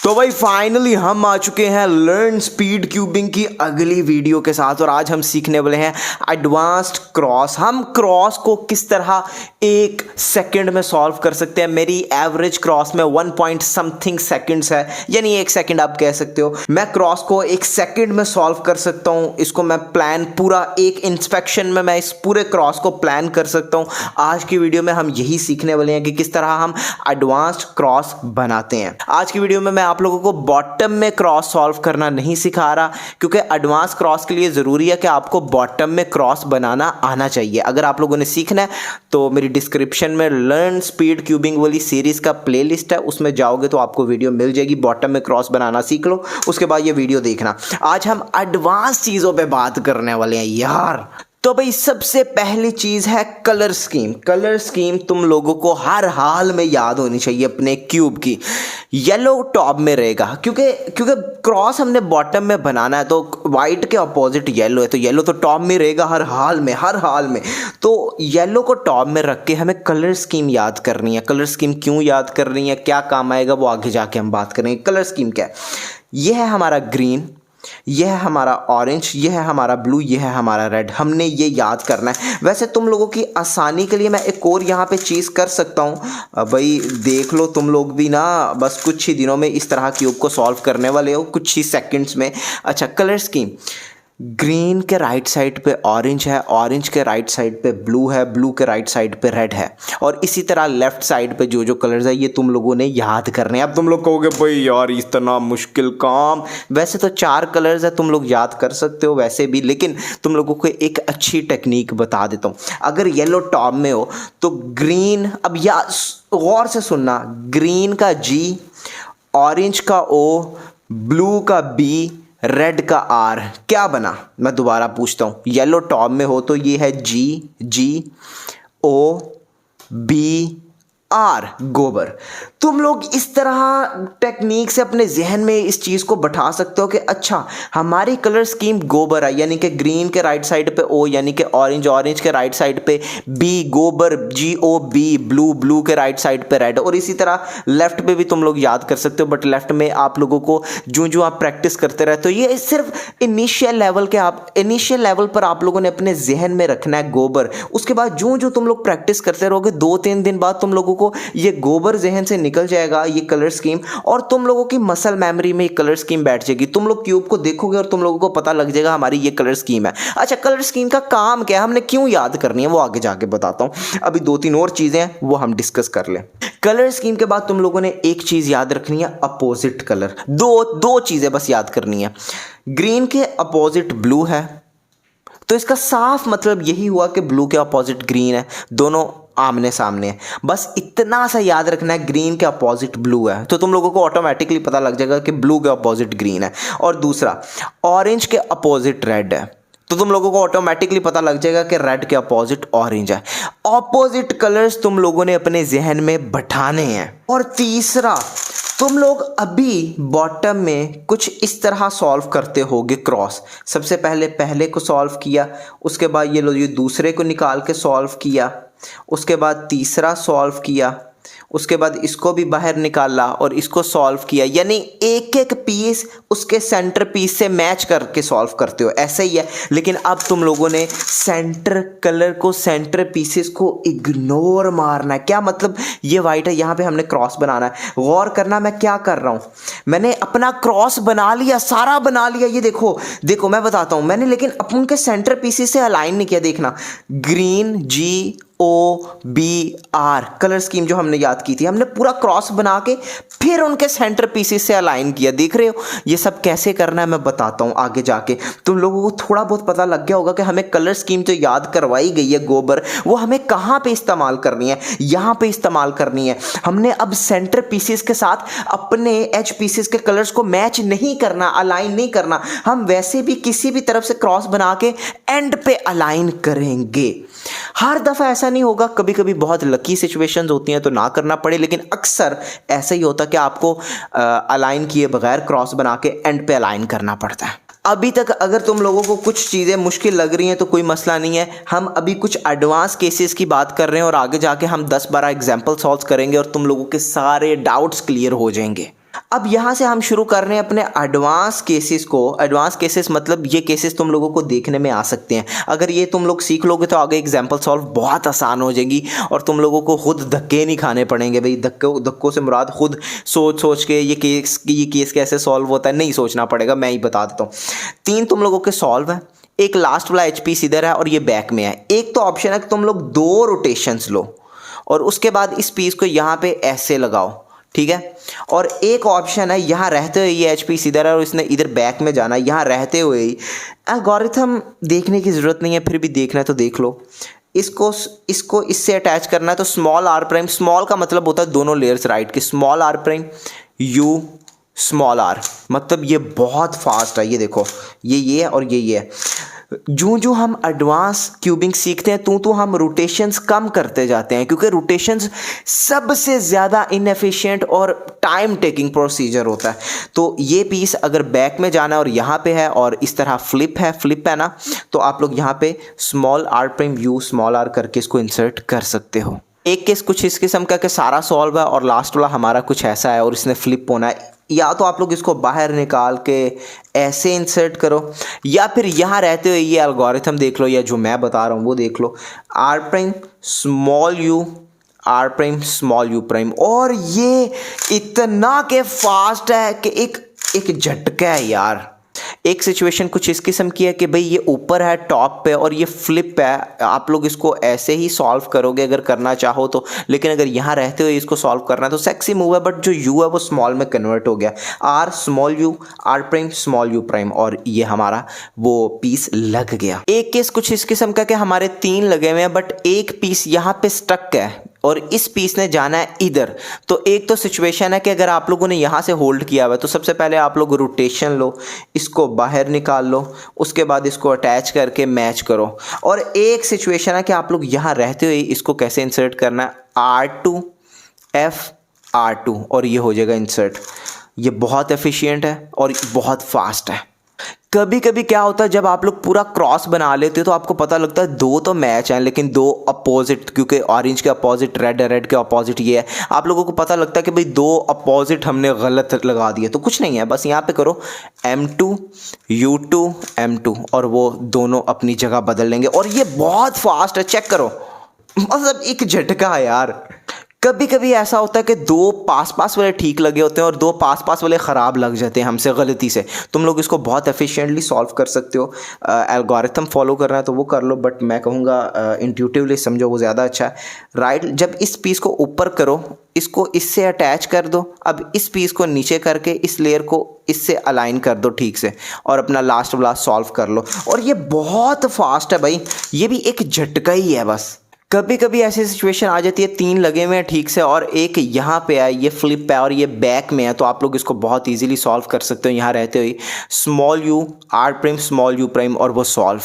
तो भाई फाइनली हम आ चुके हैं लर्न स्पीड क्यूबिंग की अगली वीडियो के साथ और आज हम सीखने वाले हैं एडवांस्ड क्रॉस। हम क्रॉस को किस तरह एक सेकंड में सॉल्व कर सकते हैं। मेरी एवरेज क्रॉस में 1 पॉइंट समथिंग सेकंड्स है, यानी 1 सेकंड आप कह सकते हो। मैं क्रॉस को 1 सेकंड में सॉल्व कर सकता हूं। इसको मैं प्लान पूरा एक इंस्पेक्शन में मैं इस पूरे क्रॉस को प्लान कर सकता हूं। आज की वीडियो में हम यही सीखने वाले हैं कि किस तरह हम एडवांस्ड क्रॉस बनाते हैं। आज की वीडियो में मैं आप लोगों को बॉटम में क्रॉस सॉल्व करना नहीं सिखा रहा, क्योंकि एडवांस क्रॉस के लिए ज़रूरी है कि आपको बॉटम में क्रॉस बनाना आना चाहिए। अगर आप लोगों ने सीखना है तो मेरी डिस्क्रिप्शन में लर्न स्पीड क्यूबिंग वाली सीरीज़ का प्लेलिस्ट है, उसमें जाओगे तो आपको वीडियो मिल जाएगी। बॉटम में क्रॉस बनाना सीख लो, उसके बाद ये वीडियो देखना। आज हम एडवांस चीज़ों पे बात करने वाले हैं यार। तो भाई सबसे पहली चीज़ है कलर स्कीम। कलर स्कीम तुम लोगों को हर हाल में याद होनी चाहिए अपने क्यूब की। येलो टॉप में रहेगा, क्योंकि क्रॉस हमने बॉटम में बनाना है, तो वाइट के अपोजिट येलो है, तो येलो तो टॉप में रहेगा हर हाल में। तो येलो को टॉप में रख के हमें कलर स्कीम याद करनी है। कलर स्कीम क्यों याद करनी है, क्या काम आएगा, वो आगे जाके हम बात करेंगे। कलर स्कीम क्या है? यह है हमारा ग्रीन, यह है हमारा ऑरेंज, यह है हमारा ब्लू, यह है हमारा रेड। हमने ये याद करना है। वैसे तुम लोगों की आसानी के लिए मैं एक और यहाँ पे चीज़ कर सकता हूँ। भाई देख लो, तुम लोग भी ना बस कुछ ही दिनों में इस तरह क्यूब को सॉल्व करने वाले हो, कुछ ही सेकंड्स में। अच्छा, कलर स्कीम, ग्रीन के राइट साइड पे ऑरेंज है, ऑरेंज के राइट साइड पे ब्लू है, ब्लू के राइट साइड पे रेड है, और इसी तरह लेफ्ट साइड पे जो जो कलर्स है ये तुम लोगों ने याद करने हैं। अब तुम लोग कहोगे भाई यार इतना मुश्किल काम। वैसे तो 4 कलर्स है, तुम लोग याद कर सकते हो वैसे भी, लेकिन तुम लोगों को एक अच्छी टेक्निक बता देता हूँ। अगर येलो टॉप में हो तो ग्रीन, अब या गौर से सुनना, ग्रीन का G, ऑरेंज का O, ब्लू का B, रेड का R, क्या बना? मैं दोबारा पूछता हूँ। येलो टॉप में हो तो ये है GOBR, गोबर। तुम लोग इस तरह टेक्निक से अपने जहन में इस चीज़ को बैठा सकते हो कि अच्छा हमारी कलर स्कीम गोबर है, यानी कि ग्रीन के राइट साइड पे O, यानी कि ऑरेंज के राइट साइड पे B, गोबर GOB, ब्लू के राइट साइड पे रेड। और इसी तरह लेफ्ट पे भी तुम लोग याद कर सकते हो, बट लेफ्ट में आप लोगों को जो आप प्रैक्टिस करते रहते हो, ये सिर्फ इनिशियल लेवल पर आप लोगों ने अपने जहन में रखना है गोबर। उसके बाद जो तुम लोग प्रैक्टिस करते रहोगे, 2-3 दिन बाद तुम लोगों को ये गोबर जहन से निकल जाएगा, ये कलर स्कीम, और तुम लोगों की मसल मेमोरी में ये कलर स्कीम बैठ जाएगी। तुम लोग क्यूब को देखोगे और तुम लोगों को पता लग जाएगा हमारी ये कलर स्कीम है। अच्छा, कलर स्कीम का काम क्या है, हमने क्यों याद करनी है, वो आगे जाके बताता हूं। अभी 2-3 और चीजें हैं, वो हम डिस्कस कर लें। कलर स्कीम के बाद तुम लोगों ने एक चीज याद रखनी है, अपोजिट कलर। दो चीजें बस याद करनी है। ग्रीन के अपोजिट ब्लू है, तो इसका साफ मतलब यही हुआ कि ब्लू के अपोजिट ग्रीन है, दोनों आमने सामने है। बस इतना सा याद रखना है, ग्रीन के अपोजिट ब्लू है, तो तुम लोगों को ऑटोमेटिकली पता लग जाएगा कि ब्लू के अपोजिट ग्रीन है। और दूसरा, ऑरेंज के अपोजिट रेड है, तो तुम लोगों को ऑटोमेटिकली पता लग जाएगा कि रेड के अपोजिट ऑरेंज है। ऑपोजिट कलर्स तुम लोगों ने अपने जहन में बैठाने हैं। और तीसरा, तुम लोग अभी बॉटम में कुछ इस तरह सॉल्व करते होगे क्रॉस। सबसे पहले को सॉल्व किया, उसके बाद ये दूसरे को निकाल के सॉल्व किया, उसके बाद तीसरा सॉल्व किया, उसके बाद इसको भी बाहर निकाला और इसको सॉल्व किया, यानी एक पीस उसके सेंटर पीस से मैच करके सॉल्व करते हो, ऐसा ही है। लेकिन अब तुम लोगों ने सेंटर कलर को, सेंटर पीसेस को इग्नोर मारना है। क्या मतलब? ये वाइट है, यहाँ पे हमने क्रॉस बनाना है। गौर करना मैं क्या कर रहा हूँ, मैंने अपना क्रॉस बना लिया, सारा बना लिया। ये देखो मैं बताता हूँ, मैंने लेकिन अपन के सेंटर पीसेस से अलाइन नहीं किया। देखना, ग्रीन GOBR कलर स्कीम जो हमने याद की थी, हमने पूरा क्रॉस बना के फिर उनके सेंटर पीसेस से अलाइन किया। देख रहे हो ये सब कैसे करना है, मैं बताता हूँ आगे जाके। तुम लोगों को थोड़ा बहुत पता लग गया होगा कि हमें कलर स्कीम तो याद करवाई गई है गोबर, वो हमें कहाँ पे इस्तेमाल करनी है, यहाँ पे इस्तेमाल करनी है। हमने अब सेंटर पीसेस के साथ अपने एज पीसेस के कलर्स को मैच नहीं करना, अलाइन नहीं करना। हम वैसे भी किसी भी तरफ से क्रॉस बना के एंड पे अलाइन करेंगे। हर दफ़ा ऐसा नहीं होगा, कभी कभी बहुत लकी सिचुएशंस होती हैं तो ना करना पड़े, लेकिन अक्सर ऐसा ही होता कि आपको अलाइन किए बगैर क्रॉस बना के एंड पे अलाइन करना पड़ता है। अभी तक अगर तुम लोगों को कुछ चीज़ें मुश्किल लग रही हैं तो कोई मसला नहीं है, हम अभी कुछ एडवांस केसेस की बात कर रहे हैं और आगे जाके हम 10-12 एग्जाम्पल सॉल्व करेंगे और तुम लोगों के सारे डाउट्स क्लियर हो जाएंगे। अब यहाँ से हम शुरू कर रहे हैं अपने एडवांस केसेस को। एडवांस केसेस मतलब ये केसेस तुम लोगों को देखने में आ सकते हैं। अगर ये तुम लोग सीख लोगे तो आगे एग्जाम्पल सॉल्व बहुत आसान हो जाएगी और तुम लोगों को खुद धक्के नहीं खाने पड़ेंगे। भाई धक्कों से मुराद खुद सोच सोच के ये केस कैसे सॉल्व होता है नहीं सोचना पड़ेगा, मैं ही बता देता हूँ। 3 तुम लोगों के सॉल्व है, एक लास्ट वाला एच पीस इधर है और ये बैक में है। एक तो ऑप्शन है कि तुम लोग 2 रोटेशंस लो और उसके बाद इस पीस को यहाँ पे ऐसे लगाओ, ठीक है। और एक ऑप्शन है यहाँ रहते हुए ये एच पीस इधर है और इसने इधर बैक में जाना है, यहाँ रहते हुए ही। एल्गोरिथम देखने की ज़रूरत नहीं है, फिर भी देखना है तो देख लो। इसको इससे अटैच करना है तो स्मॉल आर प्राइम, स्मॉल का मतलब होता है दोनों लेयर्स राइट की, small R prime U small R, मतलब ये बहुत फास्ट है। ये देखो ये है और ये है। जो हम एडवांस क्यूबिंग सीखते हैं तो हम रोटेशंस कम करते जाते हैं, क्योंकि रोटेशंस सबसे ज़्यादा इनएफिशिएंट और टाइम टेकिंग प्रोसीजर होता है। तो ये पीस अगर बैक में जाना है और यहाँ पे है और इस तरह फ्लिप है ना, तो आप लोग यहाँ पे small R prime U small R करके इसको इंसर्ट कर सकते हो। एक केस कुछ इस किस्म का कि सारा सॉल्व है और लास्ट वाला हमारा कुछ ऐसा है और इसने फ्लिप होना है। या तो आप लोग इसको बाहर निकाल के ऐसे इंसर्ट करो या फिर यहाँ रहते हुए ये एल्गोरिथम देख लो या जो मैं बता रहा हूँ वो देख लो। R prime small you R prime small you prime, और ये इतना के फास्ट है कि एक झटका है यार। एक सिचुएशन कुछ इस किस्म की है कि भाई ये ऊपर है टॉप पे और ये फ्लिप है। आप लोग इसको ऐसे ही सॉल्व करोगे अगर करना चाहो तो, लेकिन अगर यहाँ रहते हुए इसको सॉल्व करना है तो सेक्सी मूव है, बट जो यू है वो स्मॉल में कन्वर्ट हो गया। R small you R prime small you prime और ये हमारा वो पीस लग गया। एक केस कुछ इस किस्म का कि हमारे 3 लगे हुए हैं बट एक पीस यहाँ पे स्टक है और इस पीस ने जाना है इधर। तो एक तो सिचुएशन है कि अगर आप लोगों ने यहाँ से होल्ड किया हुआ है तो सबसे पहले आप लोग रोटेशन लो, इसको बाहर निकाल लो, उसके बाद इसको अटैच करके मैच करो। और एक सिचुएशन है कि आप लोग यहाँ रहते हुए इसको कैसे इंसर्ट करना है, R2 F R2 और ये हो जाएगा इंसर्ट। ये बहुत एफिशिएंट है और बहुत फास्ट है। कभी कभी क्या होता है जब आप लोग पूरा क्रॉस बना लेते हो तो आपको पता लगता है 2 तो मैच हैं लेकिन 2 अपोजिट, क्योंकि ऑरेंज के अपोजिट रेड है, रेड के अपोजिट ये है। आप लोगों को पता लगता है कि भाई 2 अपोजिट हमने गलत लगा दिए। तो कुछ नहीं है, बस यहाँ पे करो M2 U2 M2 और वो दोनों अपनी जगह बदल लेंगे और ये बहुत फास्ट है। चेक करो, मतलब एक झटका है यार। कभी कभी ऐसा होता है कि 2 पास वाले ठीक लगे होते हैं और 2 पास वाले ख़राब लग जाते हैं हमसे गलती से। तुम लोग इसको बहुत एफिशिएंटली सॉल्व कर सकते हो। एल्गोरिथम फॉलो करना है तो वो कर लो, बट मैं कहूँगा इंट्यूटिवली समझो वो ज़्यादा अच्छा है। राइट, जब इस पीस को ऊपर करो, इसको इससे अटैच कर दो। अब इस पीस को नीचे करके इस लेयर को इससे अलाइन कर दो ठीक से और अपना लास्ट वाला सॉल्व कर लो। और ये बहुत फास्ट है भाई, ये भी एक झटका ही है बस। कभी कभी ऐसी सिचुएशन आ जाती है 3 लगे हुए हैं ठीक से और एक यहाँ पे है, ये फ्लिप है और ये बैक में है, तो आप लोग इसको बहुत इजीली सॉल्व कर सकते हो यहाँ रहते हुए। Small you R prime small you prime और वो सॉल्व।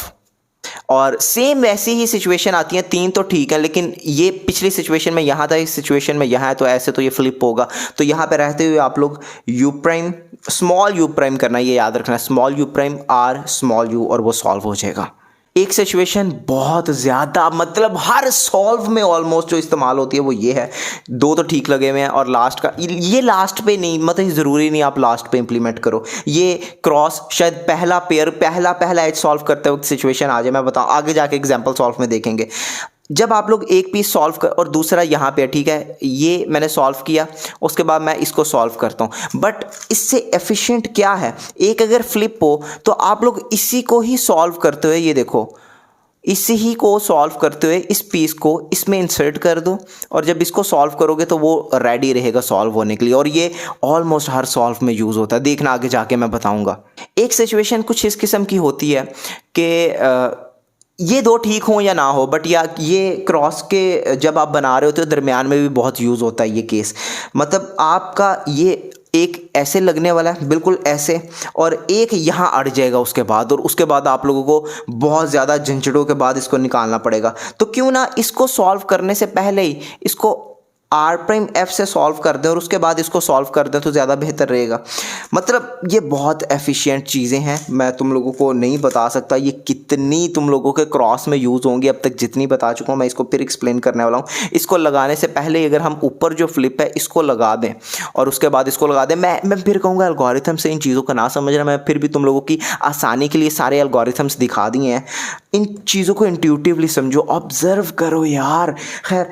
और सेम वैसी ही सिचुएशन आती है, 3 तो ठीक है लेकिन ये पिछली सिचुएशन में यहाँ था, इस सिचुएशन में यहाँ है, तो ऐसे तो ये फ्लिप होगा। तो यहाँ पे रहते हुए आप लोग U prime small you prime करना, ये याद रखना, small you prime R small U और वो सॉल्व हो जाएगा। एक सिचुएशन बहुत ज़्यादा, मतलब हर सॉल्व में ऑलमोस्ट जो इस्तेमाल होती है वो ये है। 2 तो ठीक लगे हुए हैं और लास्ट का, ये लास्ट पे नहीं, मतलब ज़रूरी नहीं आप लास्ट पे इंप्लीमेंट करो। ये क्रॉस शायद पहला पेयर पहला एज सॉल्व करते वक्त सिचुएशन आ जाए, मैं बताऊँ आगे जाके एग्जाम्पल सॉल्व में देखेंगे। जब आप लोग एक पीस सॉल्व कर और दूसरा यहाँ पे, ठीक है, ये मैंने सॉल्व किया, उसके बाद मैं इसको सॉल्व करता हूँ, बट इससे एफिशिएंट क्या है, एक अगर फ्लिप हो तो आप लोग इसी को ही सॉल्व करते हुए, ये देखो, इसी ही को सॉल्व करते हुए इस पीस को इसमें इंसर्ट कर दो और जब इसको सॉल्व करोगे तो वो रेडी रहेगा सॉल्व होने के लिए। और ये ऑलमोस्ट हर सॉल्व में यूज़ होता है, देखना आगे जाके मैं बताऊँगा। एक सिचुएशन कुछ इस किस्म की होती है कि ये 2 ठीक हो या ना हो, बट या ये क्रॉस के जब आप बना रहे होते हो दरमियान में भी बहुत यूज़ होता है ये केस। मतलब आपका ये एक ऐसे लगने वाला है, बिल्कुल ऐसे, और एक यहाँ अड़ जाएगा उसके बाद, और उसके बाद आप लोगों को बहुत ज़्यादा झंझटों के बाद इसको निकालना पड़ेगा। तो क्यों ना इसको सॉल्व करने से पहले ही इसको आर प्राइम एफ से सॉल्व कर दें और उसके बाद इसको सॉल्व कर दें तो ज़्यादा बेहतर रहेगा। मतलब ये बहुत एफिशिएंट चीज़ें हैं, मैं तुम लोगों को नहीं बता सकता ये कितनी तुम लोगों के क्रॉस में यूज़ होंगी। अब तक जितनी बता चुका हूँ मैं इसको फिर एक्सप्लेन करने वाला हूँ। इसको लगाने से पहले अगर हम ऊपर जो फ्लिप है इसको लगा दें और उसके बाद इसको लगा दें, मैं फिर कहूँगा एल्गोरिथम से इन चीज़ों का ना समझना, मैं फिर भी तुम लोगों की आसानी के लिए सारे एल्गोरिथम्स दिखा दिए हैं। इन चीज़ों को इंट्यूटिवली समझो, ऑब्जर्व करो यार। खैर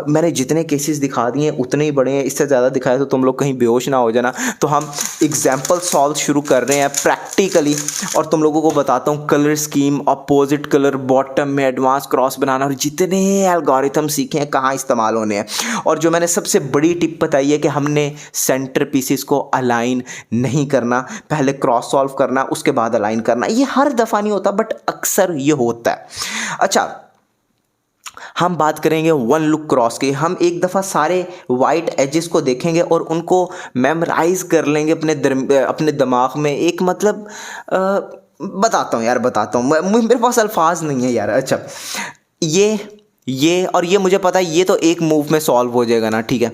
मैंने जितने केसेस दिखा दिए हैं उतने ही बड़े हैं, इससे ज़्यादा दिखाया तो तुम लोग कहीं बेहोश ना हो जाना। तो हम एग्जाम्पल सॉल्व शुरू कर रहे हैं प्रैक्टिकली और तुम लोगों को बताता हूँ colour scheme, opposite colour, bottom में एडवांस क्रॉस बनाना और जितने एल्गोरिथम सीखे हैं कहाँ इस्तेमाल होने हैं। और जो मैंने सबसे बड़ी टिप बताई है कि हमने सेंटर पीसेस को अलाइन नहीं करना, पहले क्रॉस सॉल्व करना उसके बाद अलाइन करना। ये हर दफ़ा नहीं होता बट अक्सर ये होता है। अच्छा, हम बात करेंगे वन लुक क्रॉस की। हम एक दफ़ा सारे वाइट एजेस को देखेंगे और उनको मेमोराइज कर लेंगे अपने दिमाग में। एक मतलब बताता हूँ यार, बताता हूँ, मेरे पास अल्फाज नहीं है यार। अच्छा, ये और ये मुझे पता है ये तो एक मूव में सॉल्व हो जाएगा ना, ठीक है।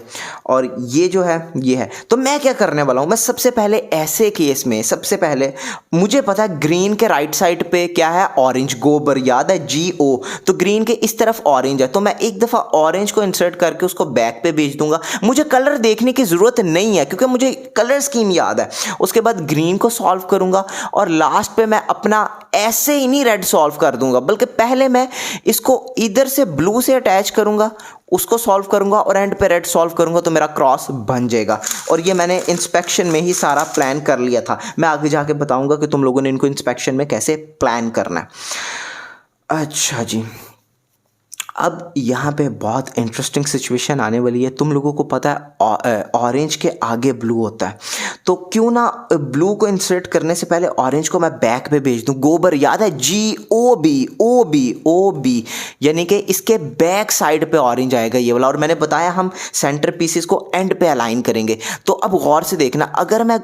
और ये जो है ये है, तो मैं क्या करने वाला हूँ, मैं सबसे पहले ऐसे केस में सबसे पहले मुझे पता है ग्रीन के राइट साइड पे क्या है, ऑरेंज, गोबर, याद है GO, तो ग्रीन के इस तरफ ऑरेंज है, तो मैं एक दफ़ा ऑरेंज को इंसर्ट करके उसको बैक पे भेज दूंगा। मुझे कलर देखने की ज़रूरत नहीं है क्योंकि मुझे कलर स्कीम याद है। उसके बाद ग्रीन को सॉल्व करूंगा और लास्ट पे मैं अपना ऐसे ही नहीं रेड सॉल्व कर दूंगा, बल्कि पहले मैं इसको इधर से ब्लू से अटैच करूंगा, उसको सॉल्व करूंगा और एंड पे रेड सॉल्व करूंगा तो मेरा क्रॉस बन जाएगा। और ये मैंने इंस्पेक्शन में ही सारा प्लान कर लिया था। मैं आगे जाके बताऊंगा कि तुम लोगों ने इनको इंस्पेक्शन में कैसे प्लान करना है। अच्छा जी, अब यहाँ पे बहुत इंटरेस्टिंग सिचुएशन आने वाली है। तुम लोगों को पता है ऑरेंज के आगे ब्लू होता है, तो क्यों ना ब्लू को इंसर्ट करने से पहले ऑरेंज को मैं बैक पे भेज दूँ। गोबर याद है GOB, यानी कि इसके बैक साइड पे ऑरेंज आएगा ये वाला। और मैंने बताया हम सेंटर पीसेस को एंड पे अलाइन करेंगे। तो अब गौर से देखना, अगर मैं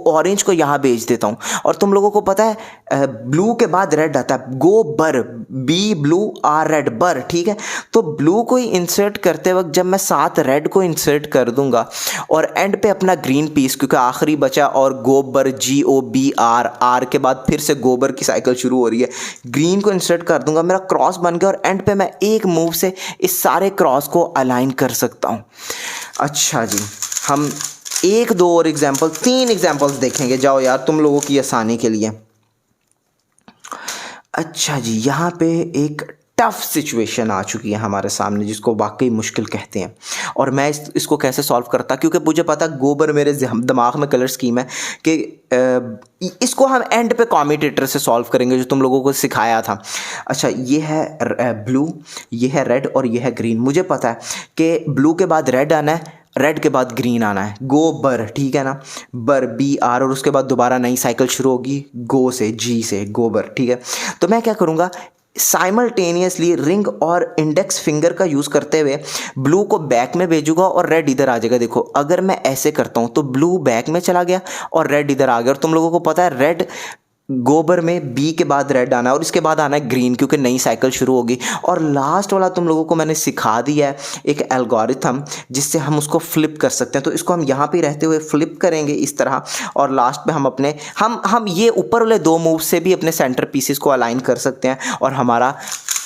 ऑरेंज को यहाँ भेज देता हूँ और तुम लोगों को पता है ब्लू के बाद रेड आता है, गोबर, B ब्लू R रेड, बर, ठीक है। तो ब्लू को ही इंसर्ट करते वक्त जब मैं साथ रेड को इंसर्ट कर दूंगा और एंड पे अपना ग्रीन पीस, क्योंकि आखिरी बचा, और गोबर GOBR के बाद फिर से गोबर की साइकिल शुरू हो रही है, ग्रीन को इंसर्ट कर दूंगा, मेरा क्रॉस बन गया और एंड पे मैं एक मूव से इस सारे क्रॉस को अलाइन कर सकता हूँ। अच्छा जी, हम एक दो और एग्जाम्पल, 3 एग्जाम्पल्स देखेंगे। जाओ यार तुम लोगों की आसानी के लिए। अच्छा जी, यहाँ पे एक टफ सिचुएशन आ चुकी है हमारे सामने जिसको वाकई मुश्किल कहते हैं। और मैं इसको कैसे सॉल्व करता, क्योंकि मुझे पता गोबर मेरे दिमाग में कलर स्कीम है कि इसको हम एंड पे कॉम्यूटेटर से सॉल्व करेंगे जो तुम लोगों को सिखाया था। अच्छा, ये है ब्लू, ये है रेड और ये है ग्रीन। मुझे पता है कि ब्लू के बाद रेड आना है, रेड के बाद ग्रीन आना है, गोबर, ठीक है ना, बर BR, और उसके बाद दोबारा नई साइकिल शुरू होगी गो से, G से, गोबर, ठीक है। तो मैं क्या करूँगा, साइमल्टेनियसली रिंग और इंडेक्स फिंगर का यूज़ करते हुए ब्लू को बैक में भेजूंगा और रेड इधर आ जाएगा। देखो अगर मैं ऐसे करता हूँ तो ब्लू बैक में चला गया और रेड इधर आ गया। और तुम लोगों को पता है रेड गोबर में B के बाद रेड आना है और इसके बाद आना है ग्रीन, क्योंकि नई साइकिल शुरू होगी। और लास्ट वाला तुम लोगों को मैंने सिखा दिया है एक एल्गोरिथम जिससे हम उसको फ्लिप कर सकते हैं। तो इसको हम यहाँ पे रहते हुए फ्लिप करेंगे इस तरह, और लास्ट में हम अपने हम ये ऊपर वाले 2 मूव से भी अपने सेंटर पीसेस को अलाइन कर सकते हैं और हमारा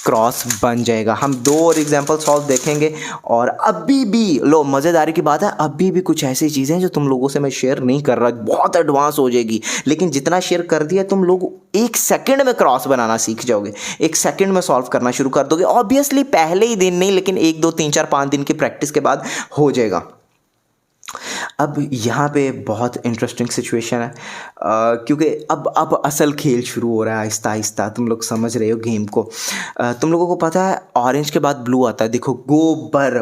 क्रॉस बन जाएगा। हम 2 और एग्जाम्पल सॉल्व देखेंगे। और अभी भी लो, मज़ेदारी की बात है, अभी भी कुछ ऐसी चीज़ें हैं जो तुम लोगों से मैं शेयर नहीं कर रहा, बहुत एडवांस हो जाएगी, लेकिन जितना शेयर कर दिया तुम लोग 1 सेकंड में क्रॉस बनाना सीख जाओगे, 1 सेकंड में सॉल्व करना शुरू कर दोगे। ऑब्वियसली पहले ही दिन नहीं, लेकिन 1 2 3 4 5 दिन की प्रैक्टिस के बाद हो जाएगा। अब यहाँ पे बहुत इंटरेस्टिंग सिचुएशन है क्योंकि अब असल खेल शुरू हो रहा है आहिस्ता आहिस्ता। तुम लोग समझ रहे हो गेम को। तुम लोगों को पता है ऑरेंज के बाद ब्लू आता है, देखो गोबर,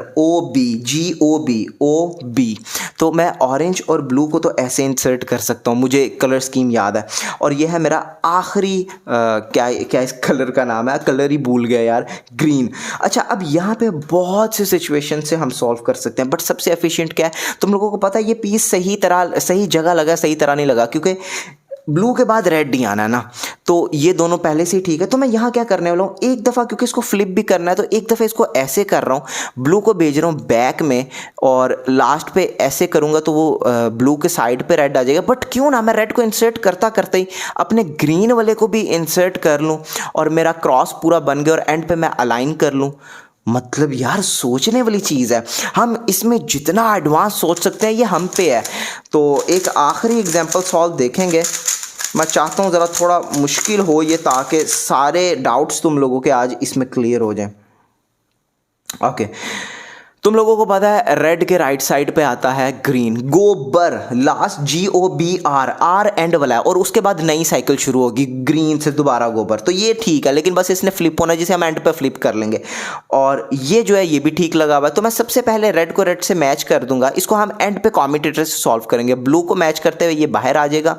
GOB। तो मैं ऑरेंज और ब्लू को तो ऐसे इंसर्ट कर सकता हूँ, मुझे कलर स्कीम याद है। और यह है मेरा आखिरी क्या इस कलर का नाम है, कलर ही भूल गया यार, ग्रीन। अच्छा, अब यहाँ पे बहुत से सिचुएशन से हम सॉल्व कर सकते हैं, बट सबसे एफिशिएंट क्या है, तुम लोगों को पता है ये पीस सही जगह लगा, सही तरह नहीं लगा, क्योंकि ब्लू के बाद रेड ही आना है ना, तो ये दोनों पहले से ही ठीक है। तो मैं यहाँ क्या करने वाला हूँ, एक दफ़ा क्योंकि इसको फ्लिप भी करना है तो एक दफ़ा इसको ऐसे कर रहा हूँ, ब्लू को भेज रहा हूँ बैक में और लास्ट पे ऐसे करूँगा तो वो ब्लू के साइड पे रेड आ जाएगा। बट क्यों ना मैं रेड को इंसर्ट करता करते ही अपने ग्रीन वाले को भी इंसर्ट कर लूँ और मेरा क्रॉस पूरा बन गया और एंड पे मैं अलाइन कर लूँ। मतलब यार सोचने वाली चीज़ है, हम इसमें जितना एडवांस सोच सकते हैं ये हम पे है। तो एक आखिरी एग्जांपल सॉल्व देखेंगे। मैं चाहता हूँ ज़रा थोड़ा मुश्किल हो ये, ताकि सारे डाउट्स तुम लोगों के आज इसमें क्लियर हो जाएं। ओके, तुम लोगों को पता है रेड के राइट साइड पे आता है ग्रीन, गोबर, लास्ट GOBR, आर एंड वाला है और उसके बाद नई साइकिल शुरू होगी ग्रीन से दोबारा गोबर। तो ये ठीक है, लेकिन बस इसने फ्लिप होना है जिसे हम एंड पे फ्लिप कर लेंगे। और ये जो है ये भी ठीक लगा हुआ है। तो मैं सबसे पहले रेड को रेड से मैच कर दूंगा, इसको हम एंड पे कॉम्यूटेटर से सॉल्व करेंगे। ब्लू को मैच करते हुए ये बाहर आ जाएगा,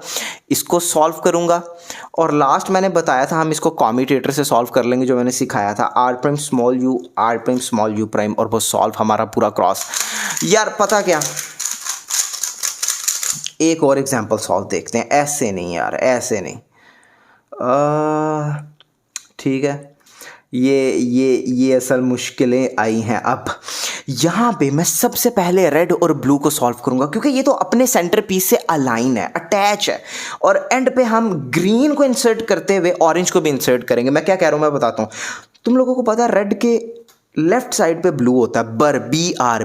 इसको सॉल्व करूंगा और लास्ट मैंने बताया था हम इसको कॉम्यूटेटर से सॉल्व कर लेंगे, जो मैंने सिखाया था R' small u R' small u' और वो सॉल्व हमारा पूरा क्रॉस। यार पता क्या, एक और एग्जांपल सॉल्व देखते हैं। ऐसे नहीं यार, ऐसे नहीं, ठीक है, ये असल मुश्किलें आई हैं। अब यहाँ पे मैं सबसे पहले रेड और ब्लू को सॉल्व करूँगा क्योंकि ये तो अपने सेंटर पीस से अलाइन है, अटैच है। और एंड पे हम ग्रीन को इंसर्ट करते हुए ऑरेंज को भी इंसर्ट करेंगे। मैं क्या कह रहा हूँ मैं बताता हूँ। तुम लोगों को पता है रेड के लेफ्ट साइड पे ब्लू होता है,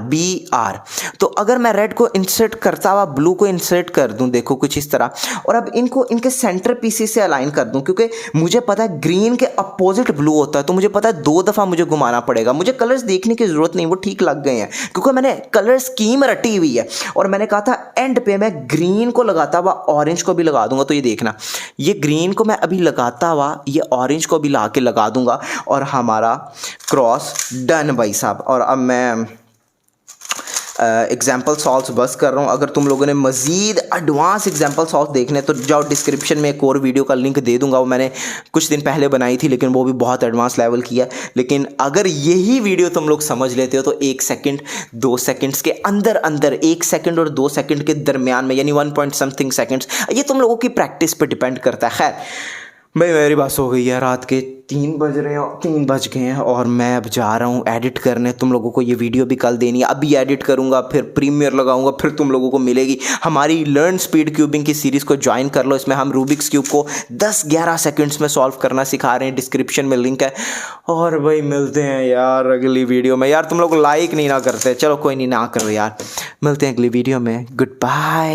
BR। तो अगर मैं रेड को इंसर्ट करता हुआ ब्लू को इंसर्ट कर दूं, देखो कुछ इस तरह, और अब इनको इनके सेंटर पीसेस से अलाइन कर दूं, क्योंकि मुझे पता है ग्रीन के अपोजिट ब्लू होता है, तो मुझे पता है 2 दफ़ा मुझे घुमाना पड़ेगा। मुझे कलर्स देखने की ज़रूरत नहीं, वो ठीक लग गए हैं क्योंकि मैंने कलर स्कीम रटी हुई है। और मैंने कहा था एंड पे मैं ग्रीन को लगाता हुआ ऑरेंज को भी लगा दूंगा। तो ये देखना, ये ग्रीन को मैं अभी लगाता हुआ ये ऑरेंज को भी ला के लगा दूंगा और हमारा क्रॉस डन भाई साहब। और अब मैं एग्जाम्पल सॉल्व बस कर रहा हूँ। अगर तुम लोगों ने मज़ीद एडवांस एग्जाम्पल सॉल्व देखने तो जाओ, डिस्क्रिप्शन में एक और वीडियो का लिंक दे दूंगा, वो मैंने कुछ दिन पहले बनाई थी, लेकिन वो भी बहुत एडवांस लेवल की है। लेकिन अगर यही वीडियो तुम लोग समझ लेते हो तो 1 सेकंड 2 सेकंड्स के अंदर अंदर, 1 सेकंड और 2 सेकंड के दरमियान में, यानी 1 पॉइंट समथिंग सेकंड्स, ये तुम लोगों की प्रैक्टिस पर डिपेंड करता है। खैर भाई मेरी बात हो गई है, रात के 3 बज गए हैं और मैं अब जा रहा हूँ एडिट करने। तुम लोगों को ये वीडियो भी कल देनी है, अभी एडिट करूँगा, फिर प्रीमियर लगाऊंगा, फिर तुम लोगों को मिलेगी। हमारी लर्न स्पीड क्यूबिंग की सीरीज़ को ज्वाइन कर लो, इसमें हम रूबिक्स क्यूब को 10-11 सेकंड्स में सॉल्व करना सिखा रहे हैं, डिस्क्रिप्शन में लिंक है। और भाई मिलते हैं यार अगली वीडियो में। यार तुम लोग लाइक नहीं ना करते, चलो कोई नहीं, ना करो यार, मिलते हैं अगली वीडियो में। Good bye.